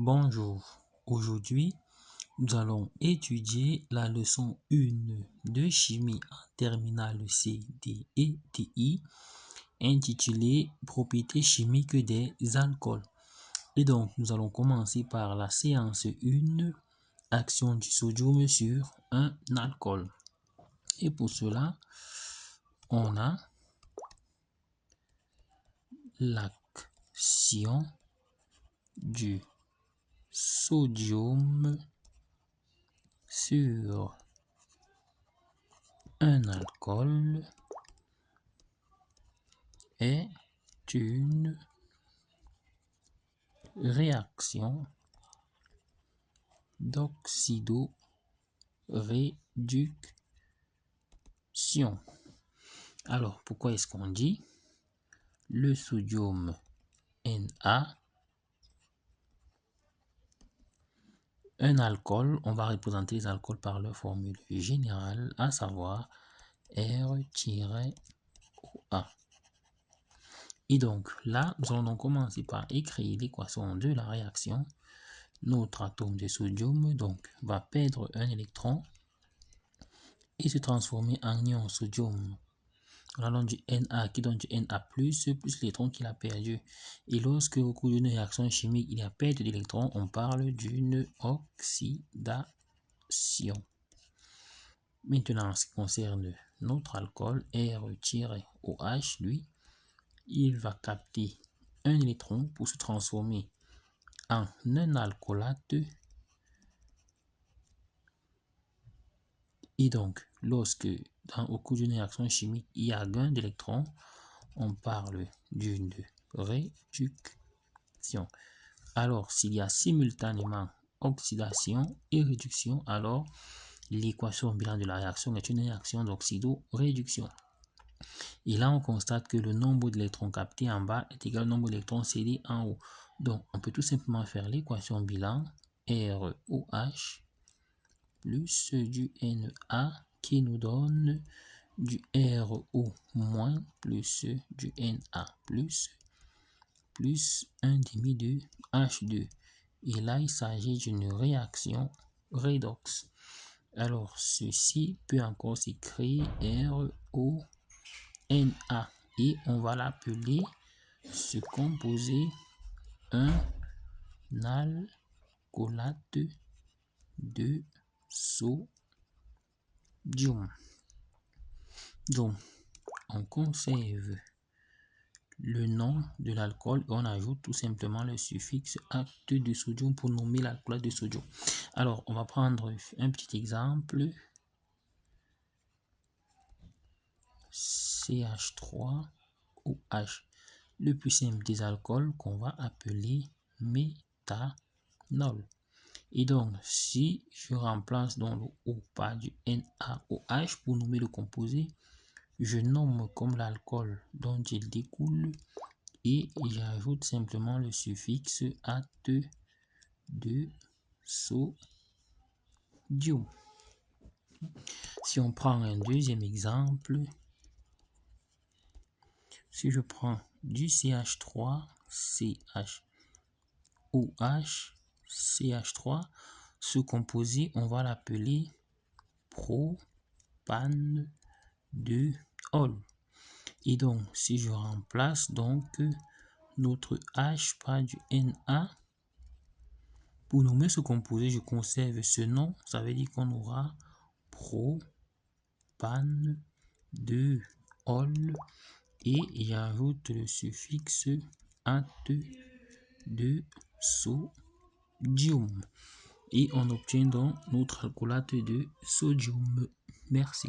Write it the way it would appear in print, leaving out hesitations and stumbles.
Bonjour, aujourd'hui nous allons étudier la leçon 1 de chimie en terminale C, D et TI intitulée Propriétés chimiques des alcools. Et donc nous allons commencer par la séance 1, action du sodium sur un alcool. Et pour cela, on a l'action du sodium sur un alcool est une réaction d'oxydoréduction. Alors, pourquoi est-ce qu'on dit le sodium Na, un alcool, on va représenter les alcools par leur formule générale, à savoir R-OA. Et donc là, nous allons commencer par écrire l'équation de la réaction. Notre atome de sodium donc va perdre un électron et se transformer en ion sodium. On a donc du Na qui donne du Na+, plus l'électron qu'il a perdu. Et lorsque au cours d'une réaction chimique, il y a perte d'électrons, on parle d'une oxydation. Maintenant, en ce qui concerne notre alcool, R-OH, lui, il va capter un électron pour se transformer en un alcoolate. Et donc, lorsque au cours d'une réaction chimique, il y a gain d'électrons, on parle d'une réduction. Alors, s'il y a simultanément oxydation et réduction, alors l'équation bilan de la réaction est une réaction d'oxydoréduction. Et là, on constate que le nombre d'électrons captés en bas est égal au nombre d'électrons cédés en haut. Donc, on peut tout simplement faire l'équation bilan ROH plus du Na qui nous donne du RO- plus du Na plus 1 demi de H2. Et là, il s'agit d'une réaction redox. Alors, ceci peut encore s'écrire RONA. Et on va l'appeler ce composé un alcoolate de sodium. Donc, on conserve le nom de l'alcool et on ajoute tout simplement le suffixe acte de sodium pour nommer l'alcoolate de sodium. Alors, on va prendre un petit exemple. CH3OH, le plus simple des alcools qu'on va appeler méthanol. Et donc, si je remplace dans le O par du NaOH pour nommer le composé, je nomme comme l'alcool dont il découle et j'ajoute simplement le suffixe ate de sodium. Si on prend un deuxième exemple, si je prends du CH3CHOH, CH3, ce composé, on va l'appeler propanol. Et donc, si je remplace donc notre H par du Na, pour nommer ce composé, je conserve ce nom. Ça veut dire qu'on aura propanol et j'ajoute le suffixe ate de sodium. Et on obtient donc notre alcoolate de sodium. Merci.